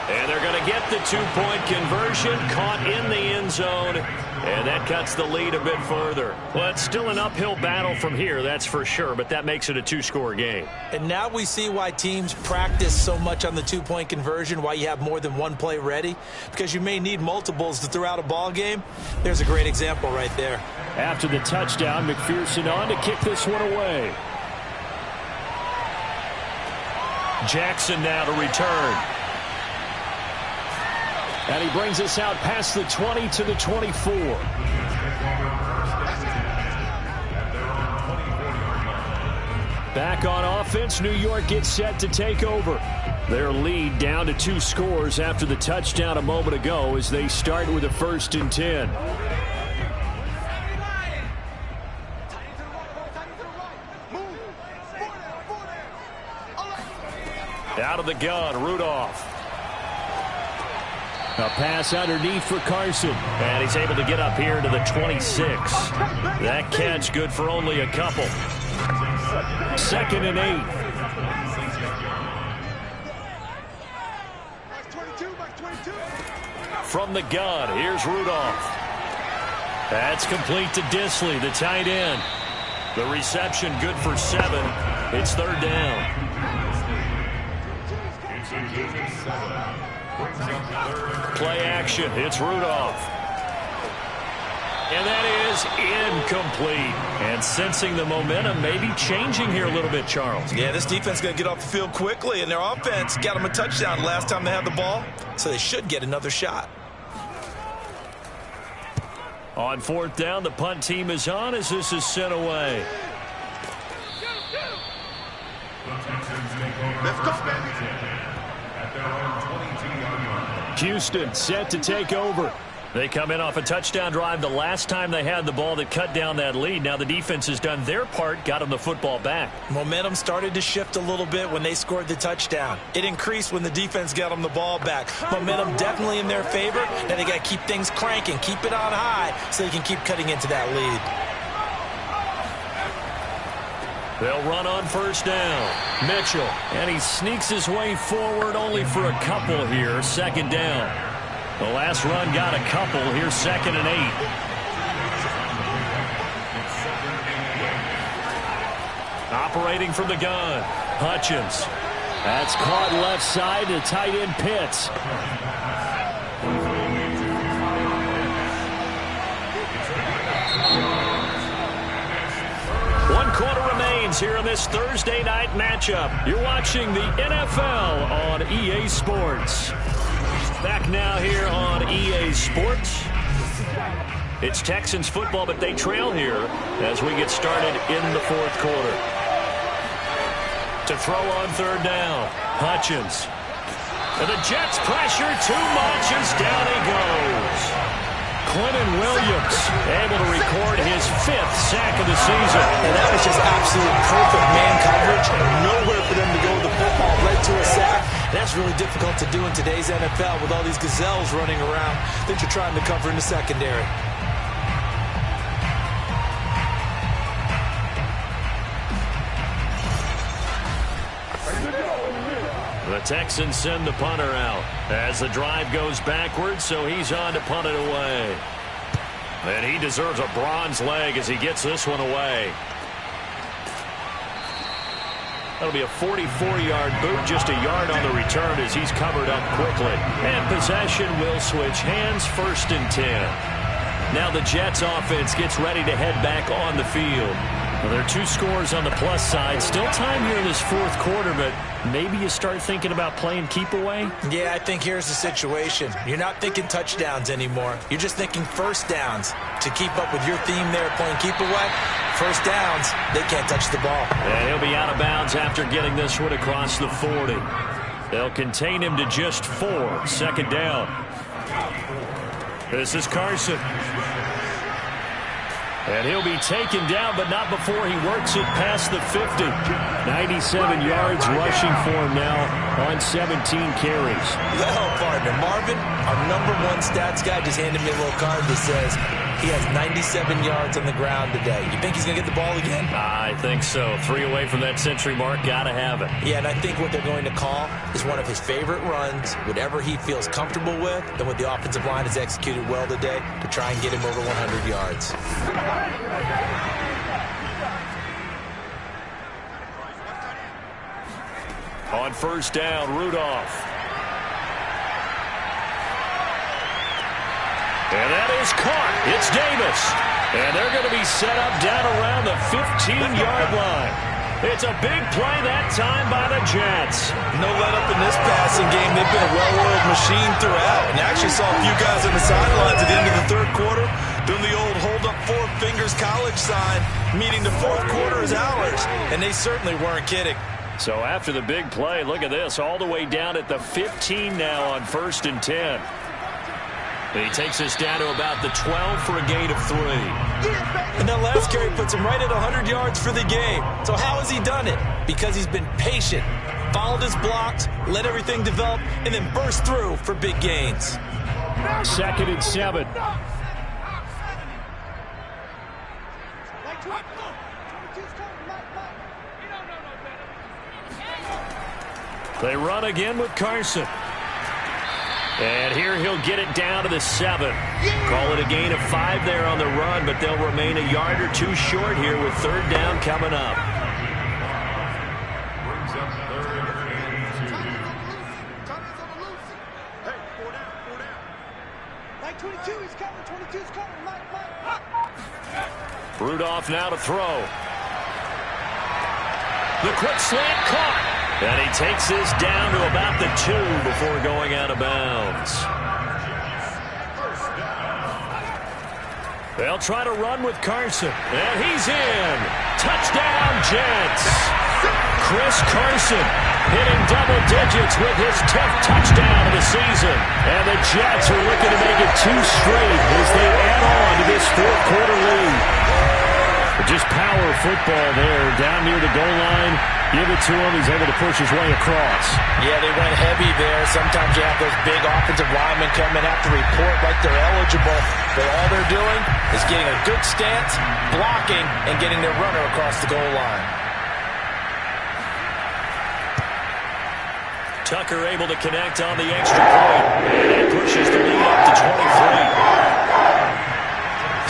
And they're going to get the 2-point conversion, caught in the end zone. And that cuts the lead a bit further. Well, it's still an uphill battle from here, that's for sure, but that makes it a 2-score game. And now we see why teams practice so much on the 2-point conversion, why you have more than one play ready, because you may need multiples to throw out a ball game. There's a great example right there. After the touchdown, McPherson on to kick this one away. Jackson now to return. And he brings us out past the 20 to the 24. Back on offense, New York gets set to take over. Their lead down to 2 scores after the touchdown a moment ago as they start with a 1st and 10. Out of the gun, Rudolph. A pass underneath for Carson. And he's able to get up here to the 26. That catch good for only a couple. 2nd and 8. From the gun, here's Rudolph. That's complete to Disley, the tight end. The reception good for 7. It's 3rd down. Play action. It's Rudolph. And that is incomplete. And sensing the momentum maybe changing here a little bit, Charles. Yeah, this defense is going to get off the field quickly, and their offense got them a touchdown last time they had the ball, so they should get another shot. On 4th down, the punt team is on as this is sent away. Let's go, baby. Houston set to take over. They come in off a touchdown drive the last time they had the ball that cut down that lead. Now the defense has done their part, got them the football back. Momentum started to shift a little bit when they scored the touchdown. It increased when the defense got them the ball back. Momentum definitely in their favor. Now they got to keep things cranking, keep it on high so they can keep cutting into that lead. They'll run on 1st down. Mitchell, and he sneaks his way forward only for a couple here. 2nd down. The last run got a couple. Here's 2nd and 8. Operating from the gun, Hutchins. That's caught left side to tight end Pitts. One quarter remains here in this Thursday night matchup. You're watching the NFL on EA Sports. Back now here on EA Sports. It's Texans football, but they trail here as we get started in the 4th quarter. To throw on 3rd down, Hutchins. And the Jets pressure too much as down he goes. Quentin Williams able to record his 5th sack of the season. And that was just absolute perfect man coverage. Nowhere for them to go with the football. Led to a sack. That's really difficult to do in today's NFL with all these gazelles running around that you're trying to cover in the secondary. The Texans send the punter out as the drive goes backwards, so he's on to punt it away. And he deserves a bronze leg as he gets this one away. That'll be a 44-yard boot, just a yard on the return as he's covered up quickly. And possession will switch hands, 1st and 10. Now the Jets offense gets ready to head back on the field. Well, there are 2 scores on the plus side. Still time here in this 4th quarter, but maybe you start thinking about playing keep away? Yeah, I think here's the situation. You're not thinking touchdowns anymore. You're just thinking first downs. To keep up with your theme there playing keep away, first downs, they can't touch the ball. And he'll be out of bounds after getting this one across the 40. They'll contain him to just 4. 2nd down. This is Carson. And he'll be taken down, but not before he works it past the 50. 97 yards rushing for him now on 17 carries. Well, partner, Marvin, our #1 stats guy just handed me a little card that says he has 97 yards on the ground today. You think he's going to get the ball again? I think so. 3 away from that century mark. Got to have it. Yeah, and I think what they're going to call is one of his favorite runs, whatever he feels comfortable with, and what the offensive line has executed well today to try and get him over 100 yards. On 1st down, Rudolph. And that is caught. It's Davis. And they're going to be set up down around the 15-yard line. It's a big play that time by the Jets. No let-up in this passing game. They've been a well-oiled machine throughout. And actually saw a few guys on the sidelines at the end of the 3rd quarter doing the old hold-up 4 fingers college sign, meaning the 4th quarter is ours. And they certainly weren't kidding. So after the big play, look at this, all the way down at the 15 now on 1st and 10. He takes us down to about the 12 for a gain of 3. And that last carry puts him right at 100 yards for the game. So how has he done it? Because he's been patient, followed his blocks, let everything develop, and then burst through for big gains. 2nd and 7. They run again with Carson. And here he'll get it down to the 7. Call it a gain of 5 there on the run, but they'll remain a yard or 2 short here with 3rd down coming up. Rudolph now to throw. The quick slant caught. And he takes this down to about the 2 before going out of bounds. They'll try to run with Carson. And he's in. Touchdown, Jets. Chris Carson hitting double digits with his 10th touchdown of the season. And the Jets are looking to make it 2 straight as they add on to this 4th quarter lead. Just power football there down near the goal line. Give it to him. He's able to push his way across. Yeah, they went heavy there. Sometimes you have those big offensive linemen come and have to report like they're eligible. But all they're doing is getting a good stance, blocking, and getting their runner across the goal line. Tucker able to connect on the extra point. And it pushes the lead up to 23.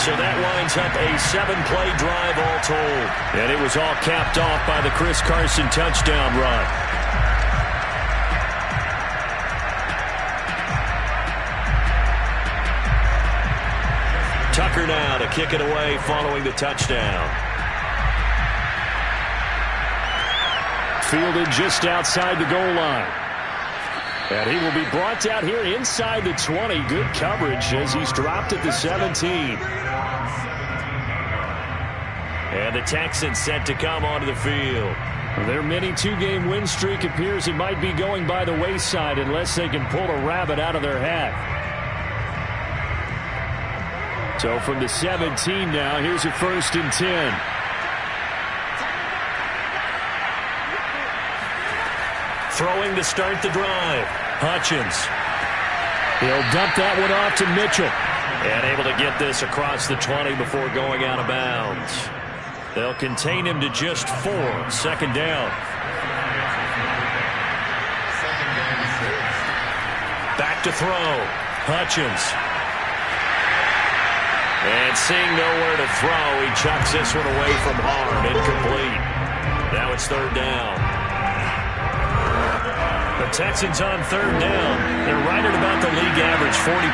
So that lines up a 7-play drive all told. And it was all capped off by the Chris Carson touchdown run. Tucker now to kick it away following the touchdown. Fielded just outside the goal line. And he will be brought down here inside the 20. Good coverage as he's dropped at the 17. And the Texans set to come onto the field. Their mini 2-game win streak appears it might be going by the wayside unless they can pull a rabbit out of their hat. So from the 17 now, here's a 1st and 10. Throwing to start the drive. Hutchins. He'll dump that one off to Mitchell. And able to get this across the 20 before going out of bounds. They'll contain him to just 4. 2nd down. to throw. Hutchins. And seeing nowhere to throw, he chucks this one away from harm. Incomplete. Now it's third down. The Texans on third down. They're right at about the league average, 40%,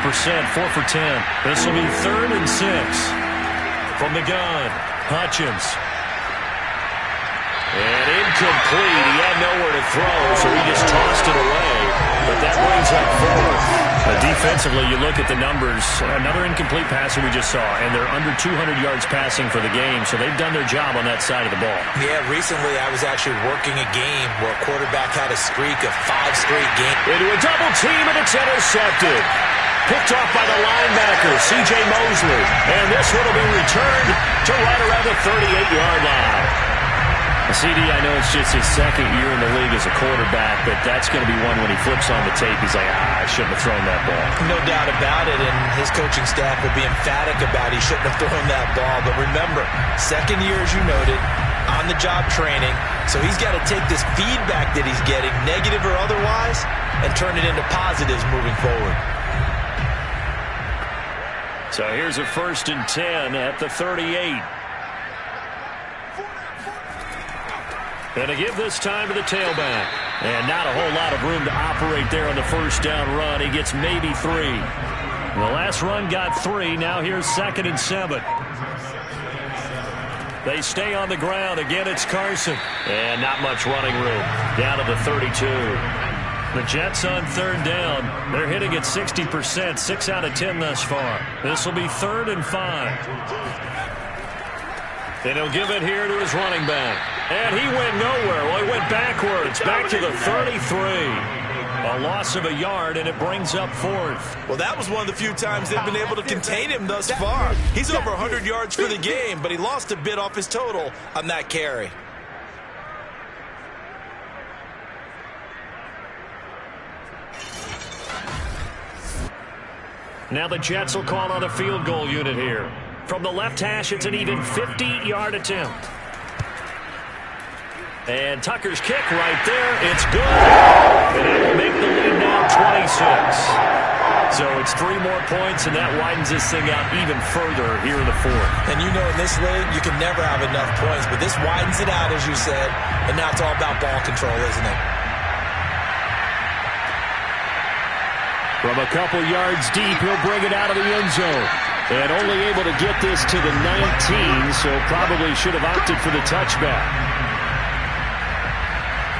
4 for 10. This will be 3rd and 6. From the gun, Hutchins. And incomplete. He had nowhere to throw, so he just tossed it away. But that brings up 4th. Defensively, you look at the numbers. Another incomplete passer we just saw, and they're under 200 yards passing for the game, so they've done their job on that side of the ball. Yeah, recently I was actually working a game where a quarterback had a streak of 5 straight games. Into a double team, and it's intercepted. Picked off by the linebacker, C.J. Mosley. And this one will be returned to right around the 38-yard line. CD, I know it's just his 2nd year in the league as a quarterback, but that's going to be one when he flips on the tape, he's like, I shouldn't have thrown that ball. No doubt about it, and his coaching staff will be emphatic about he shouldn't have thrown that ball. But remember, 2nd year, as you noted, on-the-job training, so he's got to take this feedback that he's getting, negative or otherwise, and turn it into positives moving forward. So here's a 1st and 10 at the 38. And to give this time to the tailback. And not a whole lot of room to operate there on the 1st down run. He gets maybe 3. The last run got 3. Now here's 2nd and 7. They stay on the ground. Again, it's Carson. And not much running room. Down to the 32. The Jets on 3rd down. They're hitting at 60%. 6 out of 10 thus far. This will be 3rd and 5. And he'll give it here to his running back. And he went nowhere. Well, he went backwards. Back to the 33. A loss of a yard, and it brings up 4th. Well, that was one of the few times they've been able to contain him thus far. He's over 100 yards for the game, but he lost a bit off his total on that carry. Now the Jets will call on a field goal unit here. From the left hash, it's an even 50-yard attempt. And Tucker's kick right there. It's good. And it will make the lead now 26. So it's 3 more points, and that widens this thing out even further here in the 4th. And you know in this league, you can never have enough points, but this widens it out, as you said, and now it's all about ball control, isn't it? From a couple yards deep, he'll bring it out of the end zone. And only able to get this to the 19, so probably should have opted for the touchback.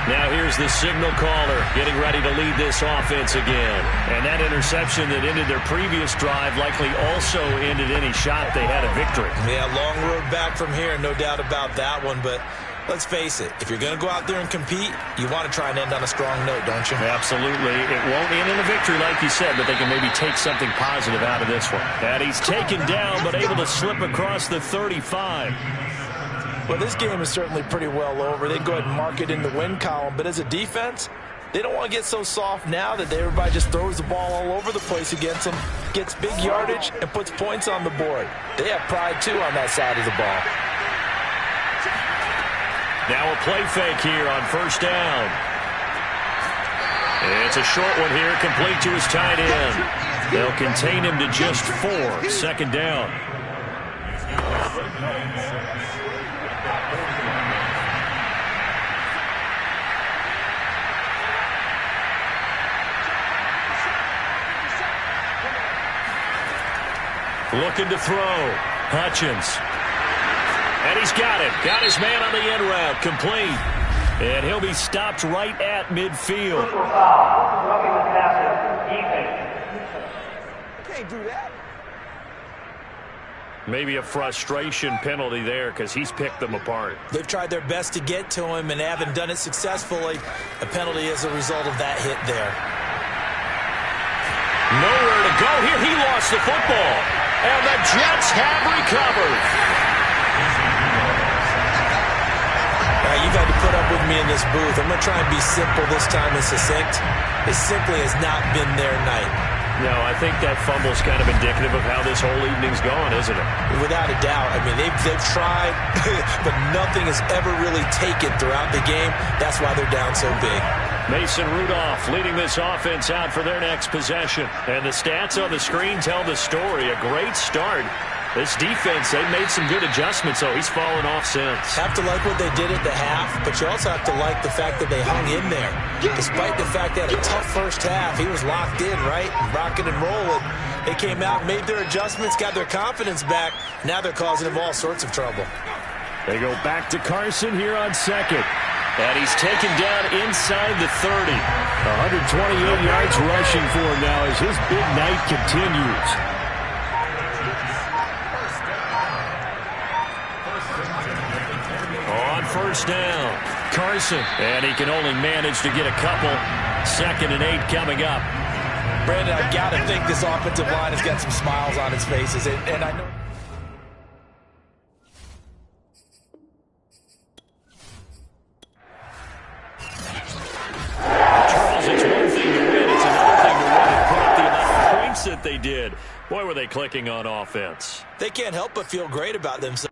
Now here's the signal caller getting ready to lead this offense again. And that interception that ended their previous drive likely also ended any shot they had a victory. Yeah, long road back from here, no doubt about that one, but let's face it, if you're going to go out there and compete, you want to try and end on a strong note, don't you? Absolutely. It won't end in a victory like you said, but they can maybe take something positive out of this one. And he's taken down, but able to slip across the 35. Well, this game is certainly pretty well over. They can go ahead and mark it in the win column, but as a defense, they don't want to get so soft now that everybody just throws the ball all over the place against them, gets big yardage, and puts points on the board. They have pride, too, on that side of the ball. Now a play fake here on 1st down. It's a short one here, complete to his tight end. They'll contain him to just 4. 2nd down. Looking to throw. Hutchins. And he's got it. Got his man on the end route. Complete. And he'll be stopped right at midfield. Can't do that. Maybe a frustration penalty there because he's picked them apart. They've tried their best to get to him and haven't done it successfully. A penalty as a result of that hit there. Nowhere to go here. He lost the football. And the Jets have recovered. You've had to put up with me in this booth. I'm going to try and be simple this time and succinct. It simply has not been their night. No, I think that fumble's kind of indicative of how this whole evening's gone, isn't it? Without a doubt. I mean, they've tried, but nothing has ever really taken throughout the game. That's why they're down so big. Mason Rudolph leading this offense out for their next possession. And the stats on the screen tell the story. A great start. This defense, they've made some good adjustments, so he's fallen off since. Have to like what they did at the half, but you also have to like the fact that they hung in there. Despite the fact they had a tough first half, he was locked in, right? Rocking and rolling. They came out, made their adjustments, got their confidence back. Now they're causing him all sorts of trouble. They go back to Carson here on second. And he's taken down inside the 30. 128 yards rushing for him now as his big night continues. On first down, Carson. And he can only manage to get a couple. 2nd and 8 coming up. Brandon, I got to think this offensive line has got some smiles on its faces. And I know... That they did. Boy, were they clicking on offense. They can't help but feel great about themselves.